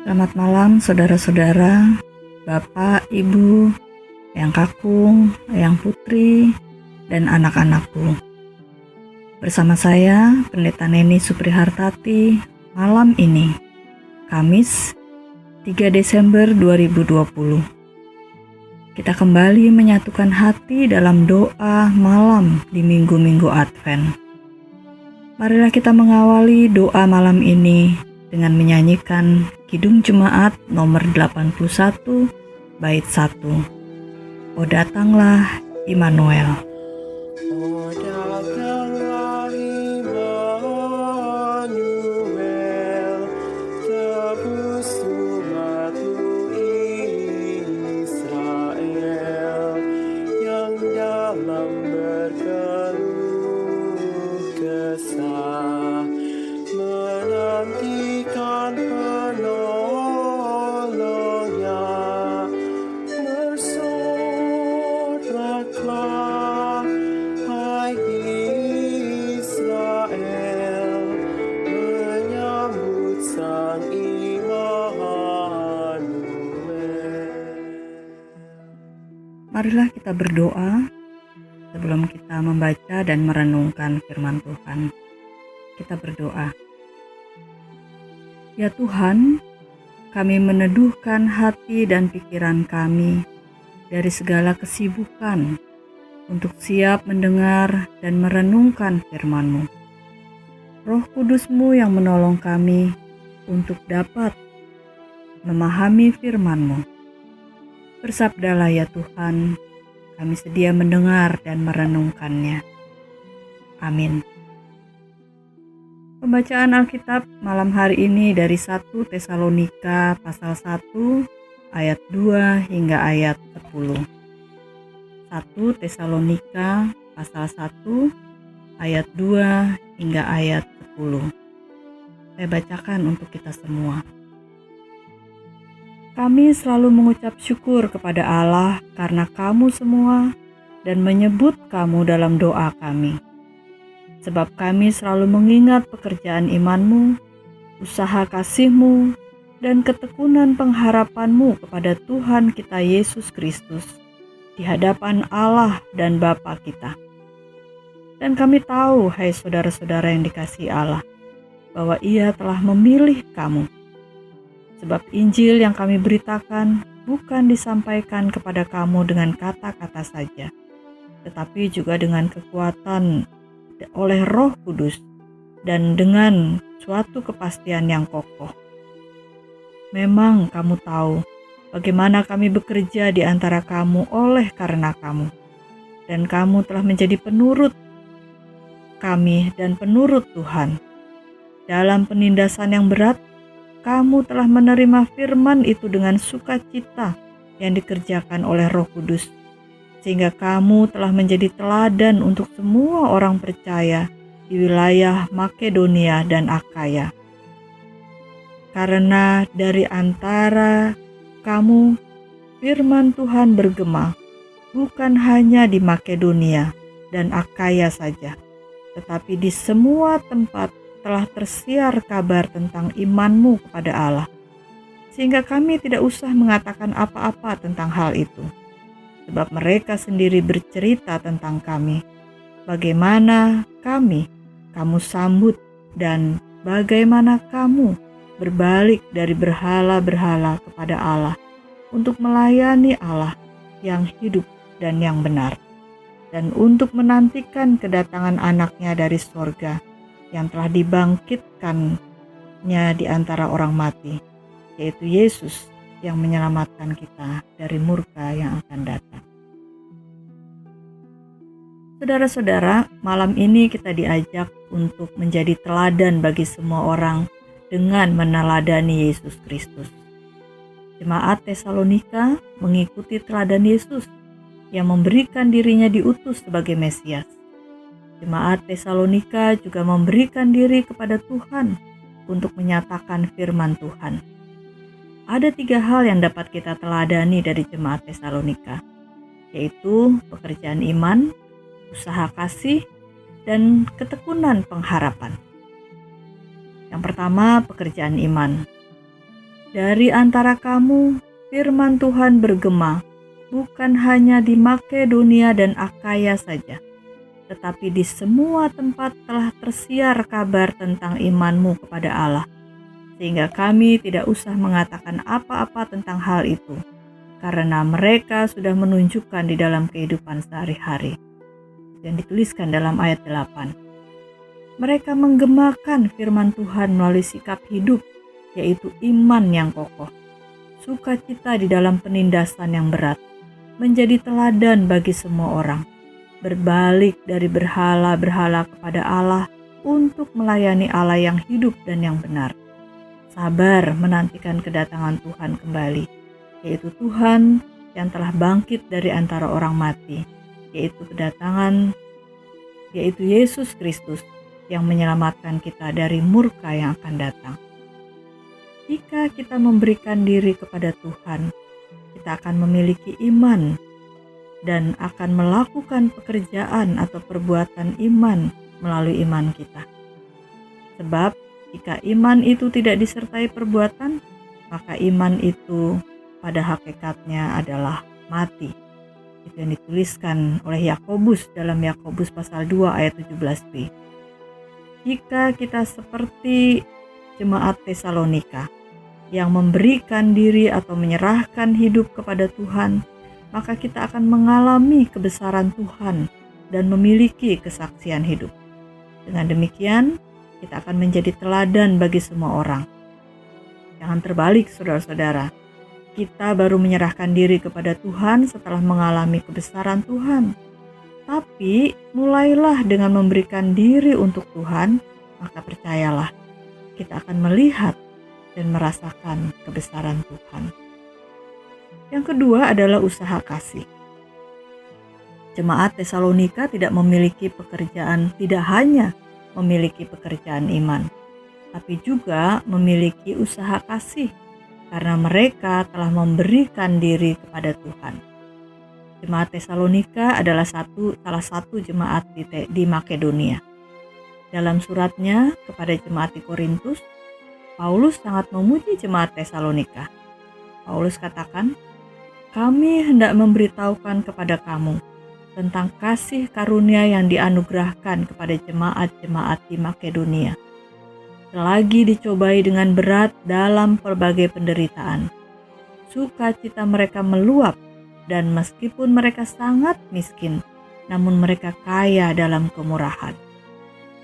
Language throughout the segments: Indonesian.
Selamat malam saudara-saudara, Bapak, Ibu, Eyang Kakung, Eyang Putri, dan anak-anakku. Bersama saya, Pendeta Neni Suprihartati, malam ini, Kamis 3 Desember 2020. Kita kembali menyatukan hati dalam doa malam di minggu-minggu Advent. Marilah kita mengawali doa malam ini dengan menyanyikan Kidung Jemaat nomor 81 bait 1. O datanglah Immanuel. O datanglah Immanuel, tebus umatmu Israel, yang dalam berkeluh kesah menantikan penolongnya. Bersoraklah, hai Israel, menyambut Sang Immanuel. Marilah kita berdoa sebelum kita membaca dan merenungkan firman Tuhan. Kita berdoa. Ya Tuhan, kami meneduhkan hati dan pikiran kami dari segala kesibukan untuk siap mendengar dan merenungkan firman-Mu. Roh Kudus-Mu yang menolong kami untuk dapat memahami firman-Mu. Bersabdalah ya Tuhan, kami sedia mendengar dan merenungkannya. Amin. Pembacaan Alkitab malam hari ini dari 1 Tesalonika pasal 1 ayat 2 hingga ayat 10. 1 Tesalonika pasal 1 ayat 2 hingga ayat 10. Saya bacakan untuk kita semua. Kami selalu mengucap syukur kepada Allah karena kamu semua dan menyebut kamu dalam doa kami. Sebab kami selalu mengingat pekerjaan iman-Mu, usaha kasih-Mu, dan ketekunan pengharapan-Mu kepada Tuhan kita Yesus Kristus di hadapan Allah dan Bapa kita. Dan kami tahu, hai saudara-saudara yang dikasihi Allah, bahwa Ia telah memilih kamu. Sebab Injil yang kami beritakan bukan disampaikan kepada kamu dengan kata-kata saja, tetapi juga dengan kekuatan oleh Roh Kudus dan dengan suatu kepastian yang kokoh. Memang kamu tahu bagaimana kami bekerja di antara kamu oleh karena kamu, dan kamu telah menjadi penurut kami dan penurut Tuhan. Dalam penindasan yang berat, kamu telah menerima firman itu dengan sukacita yang dikerjakan oleh Roh Kudus, sehingga kamu telah menjadi teladan untuk semua orang percaya di wilayah Makedonia dan Akaya. Karena dari antara kamu firman Tuhan bergema, bukan hanya di Makedonia dan Akaya saja, tetapi di semua tempat telah tersiar kabar tentang iman-Mu kepada Allah, sehingga kami tidak usah mengatakan apa-apa tentang hal itu. Sebab mereka sendiri bercerita tentang kami, bagaimana kamu sambut, dan bagaimana kamu berbalik dari berhala-berhala kepada Allah untuk melayani Allah yang hidup dan yang benar, dan untuk menantikan kedatangan anaknya dari sorga yang telah dibangkitkannya di antara orang mati, yaitu Yesus yang menyelamatkan kita dari murka yang akan datang. Saudara-saudara, malam ini kita diajak untuk menjadi teladan bagi semua orang dengan meneladani Yesus Kristus. Jemaat Tesalonika mengikuti teladan Yesus yang memberikan dirinya diutus sebagai Mesias. Jemaat Tesalonika juga memberikan diri kepada Tuhan untuk menyatakan firman Tuhan. Ada 3 hal yang dapat kita teladani dari jemaat Tesalonika, yaitu pekerjaan iman, usaha kasih, dan ketekunan pengharapan. Yang pertama, pekerjaan iman. Dari antara kamu, firman Tuhan bergema, bukan hanya di Makedonia dan Akaya saja, tetapi di semua tempat telah tersiar kabar tentang imanmu kepada Allah, sehingga kami tidak usah mengatakan apa-apa tentang hal itu, karena mereka sudah menunjukkan di dalam kehidupan sehari-hari. Yang dituliskan dalam ayat 8. Mereka menggemakan firman Tuhan melalui sikap hidup, yaitu iman yang kokoh, sukacita di dalam penindasan yang berat, menjadi teladan bagi semua orang, berbalik dari berhala-berhala kepada Allah untuk melayani Allah yang hidup dan yang benar, sabar menantikan kedatangan Tuhan kembali, yaitu Tuhan yang telah bangkit dari antara orang mati, yaitu Yesus Kristus yang menyelamatkan kita dari murka yang akan datang. Jika kita memberikan diri kepada Tuhan, kita akan memiliki iman dan akan melakukan pekerjaan atau perbuatan iman melalui iman kita. Sebab jika iman itu tidak disertai perbuatan, maka iman itu pada hakikatnya adalah mati. Itu yang dituliskan oleh Yakobus dalam Yakobus pasal 2 ayat 17b. Jika kita seperti jemaat Tesalonika yang memberikan diri atau menyerahkan hidup kepada Tuhan, maka kita akan mengalami kebesaran Tuhan dan memiliki kesaksian hidup. Dengan demikian, kita akan menjadi teladan bagi semua orang. Jangan terbalik, saudara-saudara. Kita baru menyerahkan diri kepada Tuhan setelah mengalami kebesaran Tuhan. Tapi mulailah dengan memberikan diri untuk Tuhan, maka percayalah, kita akan melihat dan merasakan kebesaran Tuhan. Yang kedua adalah usaha kasih. Jemaat Tesalonika tidak hanya memiliki pekerjaan iman, tapi juga memiliki usaha kasih karena mereka telah memberikan diri kepada Tuhan. Jemaat Tesalonika adalah salah satu jemaat di Makedonia. Dalam suratnya kepada jemaat di Korintus, Paulus sangat memuji jemaat Tesalonika. Paulus katakan, "Kami hendak memberitahukan kepada kamu tentang kasih karunia yang dianugerahkan kepada jemaat-jemaat di Makedonia. Selagi dicobai dengan berat dalam berbagai penderitaan, sukacita mereka meluap, dan meskipun mereka sangat miskin, namun mereka kaya dalam kemurahan."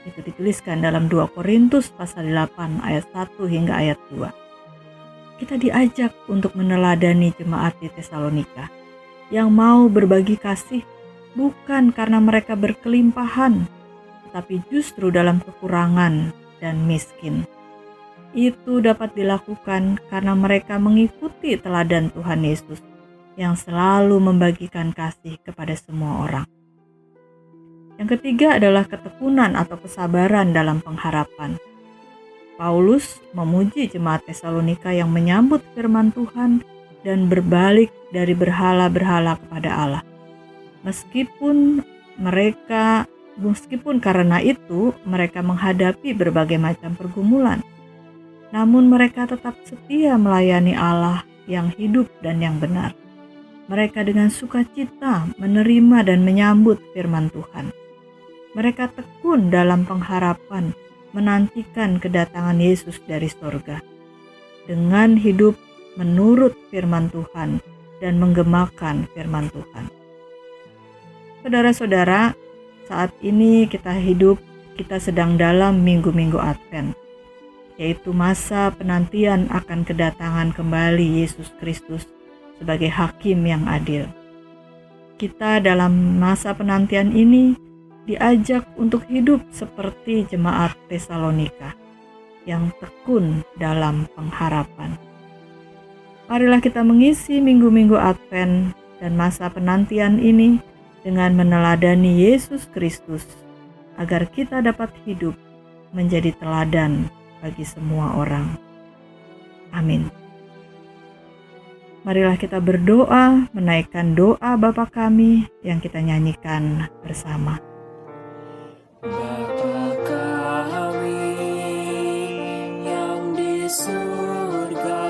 Itu dituliskan dalam 2 Korintus pasal 8 ayat 1 hingga ayat 2. Kita diajak untuk meneladani jemaat di Tesalonika yang mau berbagi kasih bukan karena mereka berkelimpahan, tetapi justru dalam kekurangan dan miskin. Itu dapat dilakukan karena mereka mengikuti teladan Tuhan Yesus yang selalu membagikan kasih kepada semua orang. Yang ketiga adalah ketekunan atau kesabaran dalam pengharapan. Paulus memuji jemaat Tesalonika yang menyambut firman Tuhan dan berbalik dari berhala-berhala kepada Allah. Meskipun karena itu mereka menghadapi berbagai macam pergumulan, namun mereka tetap setia melayani Allah yang hidup dan yang benar. Mereka dengan sukacita menerima dan menyambut firman Tuhan. Mereka tekun dalam pengharapan menantikan kedatangan Yesus dari sorga. Dengan hidup menurut firman Tuhan dan menggemakan firman Tuhan. Saudara-saudara, saat ini kita sedang dalam minggu-minggu Advent, yaitu masa penantian akan kedatangan kembali Yesus Kristus sebagai hakim yang adil. Kita dalam masa penantian ini diajak untuk hidup seperti jemaat Tesalonika yang tekun dalam pengharapan. Marilah kita mengisi minggu-minggu Advent dan masa penantian ini dengan meneladani Yesus Kristus agar kita dapat hidup menjadi teladan bagi semua orang. Amin. Marilah kita berdoa, menaikkan doa Bapa kami yang kita nyanyikan bersama. Bapa kami yang di surga,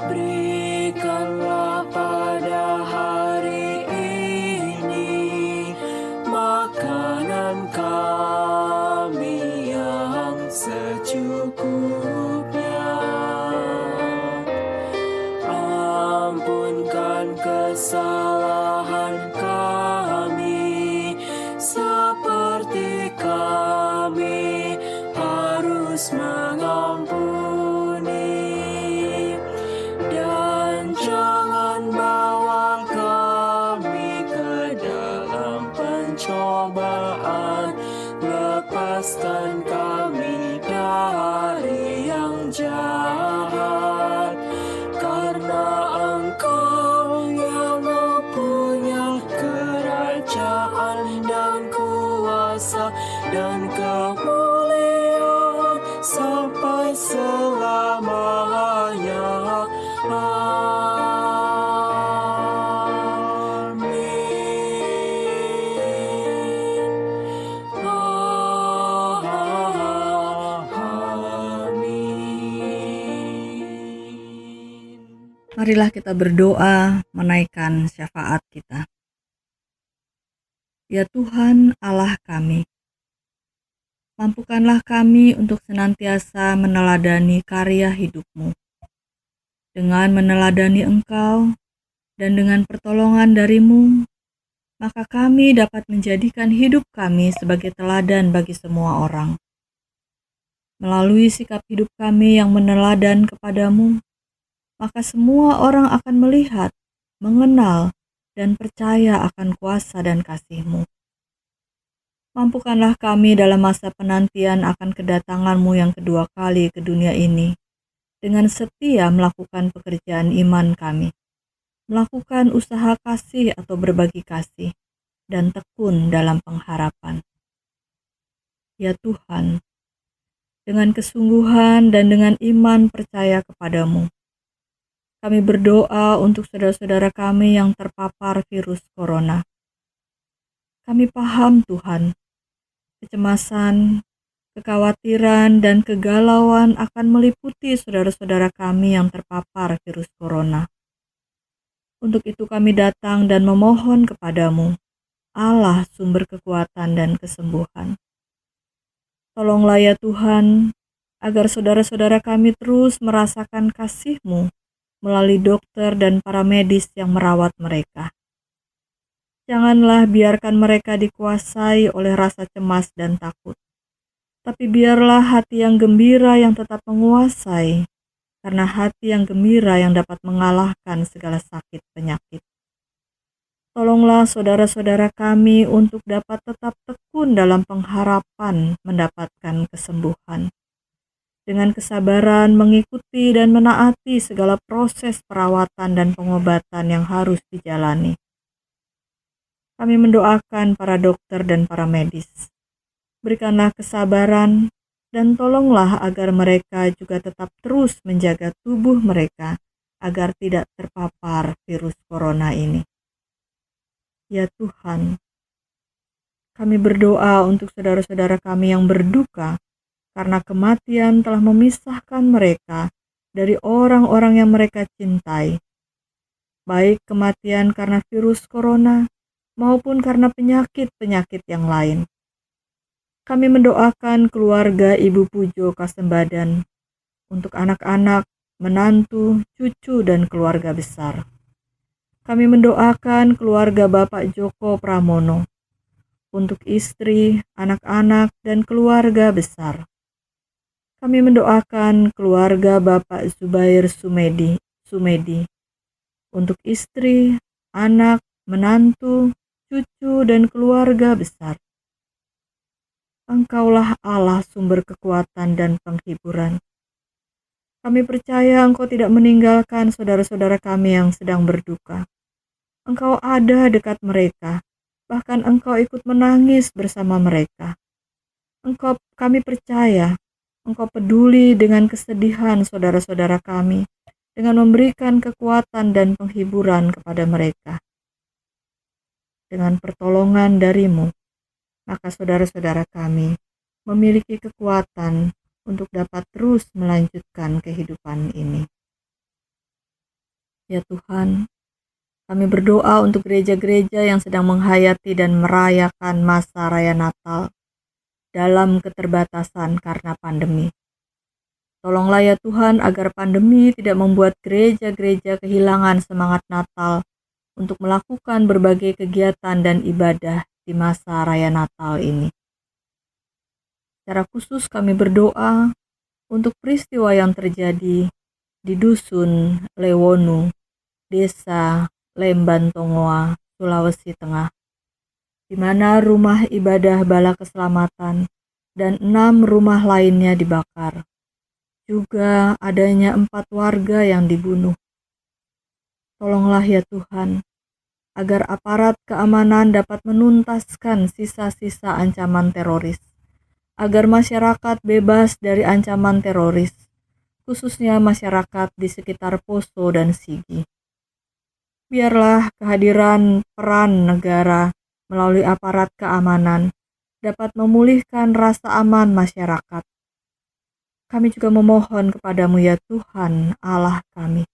Berikanlah pada hari ini makanan kami yang secukupnya. Ampunkan kesalahan kami seperti kami harus mengampuni, dan jangan bawa kami ke dalam pencobaan, lepaskan kami dari yang jahat, karena Engkau yang punya kerajaan dan kuasa dan kemuliaan sampai selamanya. Amin. Amin. Marilah kita berdoa menaikkan syafaat kita. Ya Tuhan Allah kami, mampukanlah kami untuk senantiasa meneladani karya hidup-Mu. Dengan meneladani Engkau dan dengan pertolongan dari-Mu, maka kami dapat menjadikan hidup kami sebagai teladan bagi semua orang. Melalui sikap hidup kami yang meneladan kepada-Mu, maka semua orang akan melihat, mengenal, dan percaya akan kuasa dan kasih-Mu. Mampukanlah kami dalam masa penantian akan kedatangan-Mu yang kedua kali ke dunia ini, dengan setia melakukan pekerjaan iman kami, melakukan usaha kasih atau berbagi kasih, dan tekun dalam pengharapan. Ya Tuhan, dengan kesungguhan dan dengan iman percaya kepada-Mu, kami berdoa untuk saudara-saudara kami yang terpapar virus corona. Kami paham Tuhan, kecemasan, kekhawatiran, dan kegalauan akan meliputi saudara-saudara kami yang terpapar virus corona. Untuk itu kami datang dan memohon kepada-Mu, Allah sumber kekuatan dan kesembuhan. Tolonglah ya Tuhan, agar saudara-saudara kami terus merasakan kasih-Mu melalui dokter dan para medis yang merawat mereka. Janganlah biarkan mereka dikuasai oleh rasa cemas dan takut, tapi biarlah hati yang gembira yang tetap menguasai, karena hati yang gembira yang dapat mengalahkan segala sakit penyakit. Tolonglah saudara-saudara kami untuk dapat tetap tekun dalam pengharapan mendapatkan kesembuhan, dengan kesabaran mengikuti dan menaati segala proses perawatan dan pengobatan yang harus dijalani. Kami mendoakan para dokter dan para medis. Berikanlah kesabaran dan tolonglah agar mereka juga tetap terus menjaga tubuh mereka agar tidak terpapar virus corona ini. Ya Tuhan, kami berdoa untuk saudara-saudara kami yang berduka karena kematian telah memisahkan mereka dari orang-orang yang mereka cintai, baik kematian karena virus corona maupun karena penyakit-penyakit yang lain. Kami mendoakan keluarga Ibu Pujo Kasembadan untuk anak-anak, menantu, cucu, dan keluarga besar. Kami mendoakan keluarga Bapak Joko Pramono untuk istri, anak-anak, dan keluarga besar. Kami mendoakan keluarga Bapak Zubair Sumedi untuk istri, anak, menantu, cucu, dan keluarga besar. Engkaulah Allah sumber kekuatan dan penghiburan. Kami percaya Engkau tidak meninggalkan saudara-saudara kami yang sedang berduka. Engkau ada dekat mereka, bahkan Engkau ikut menangis bersama mereka. Kami percaya Engkau peduli dengan kesedihan saudara-saudara kami, dengan memberikan kekuatan dan penghiburan kepada mereka. Dengan pertolongan dari-Mu, maka saudara-saudara kami memiliki kekuatan untuk dapat terus melanjutkan kehidupan ini. Ya Tuhan, kami berdoa untuk gereja-gereja yang sedang menghayati dan merayakan masa raya Natal dalam keterbatasan karena pandemi. Tolonglah ya Tuhan agar pandemi tidak membuat gereja-gereja kehilangan semangat Natal untuk melakukan berbagai kegiatan dan ibadah di masa raya Natal ini. Secara khusus kami berdoa untuk peristiwa yang terjadi di Dusun Lewonu, Desa Lemban Tongoa, Sulawesi Tengah, di mana rumah ibadah Bala Keselamatan dan 6 rumah lainnya dibakar. Juga adanya 4 warga yang dibunuh. Tolonglah ya Tuhan, agar aparat keamanan dapat menuntaskan sisa-sisa ancaman teroris, agar masyarakat bebas dari ancaman teroris, khususnya masyarakat di sekitar Poso dan Sigi. Biarlah kehadiran peran negara melalui aparat keamanan dapat memulihkan rasa aman masyarakat. Kami juga memohon kepadamu ya Tuhan Allah kami,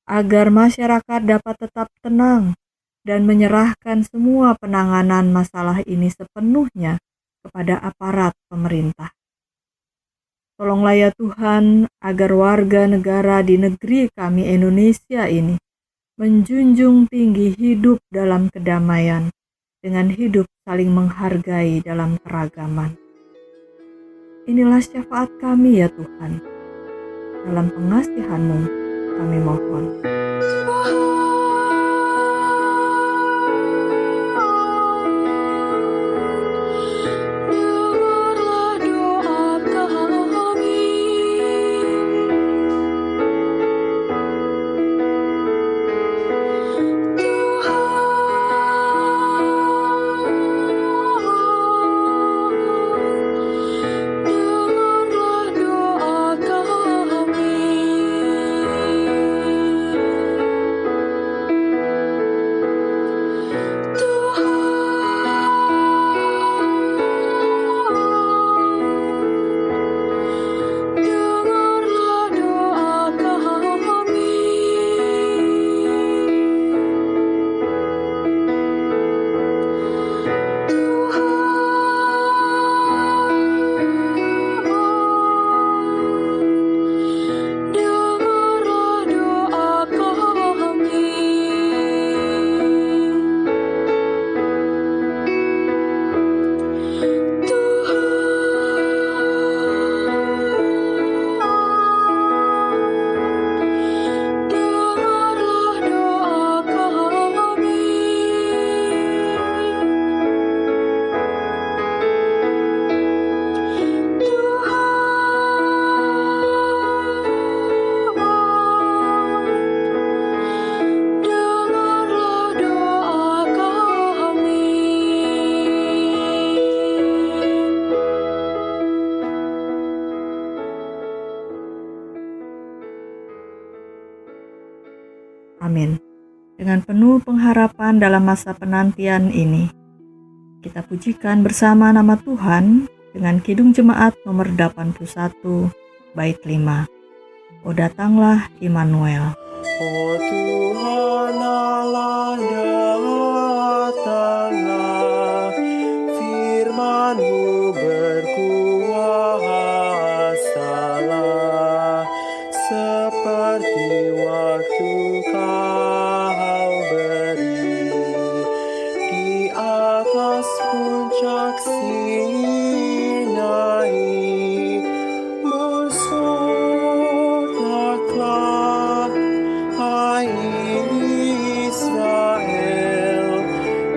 agar masyarakat dapat tetap tenang dan menyerahkan semua penanganan masalah ini sepenuhnya kepada aparat pemerintah. Tolonglah ya Tuhan agar warga negara di negeri kami Indonesia ini menjunjung tinggi hidup dalam kedamaian dengan hidup saling menghargai dalam keragaman. Inilah syafaat kami ya Tuhan. Dalam pengasihan-Mu kami mohon. Amin. Dengan penuh pengharapan dalam masa penantian ini, kita pujikan bersama nama Tuhan dengan Kidung Jemaat nomor 81, bait 5. O datanglah Immanuel. Oh Tuhan Allah, datanglah, firman-Mu berkuasalah, seperti waktu Kau beri di atas puncak Sinai. Bersodaklah, hai Israel,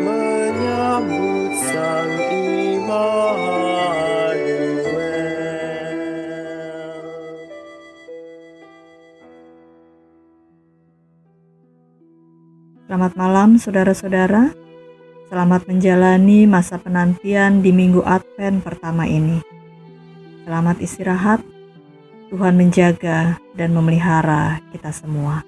menyambut Sang Immanuel. Selamat malam saudara-saudara. Selamat menjalani masa penantian di Minggu Advent pertama ini. Selamat istirahat. Tuhan menjaga dan memelihara kita semua.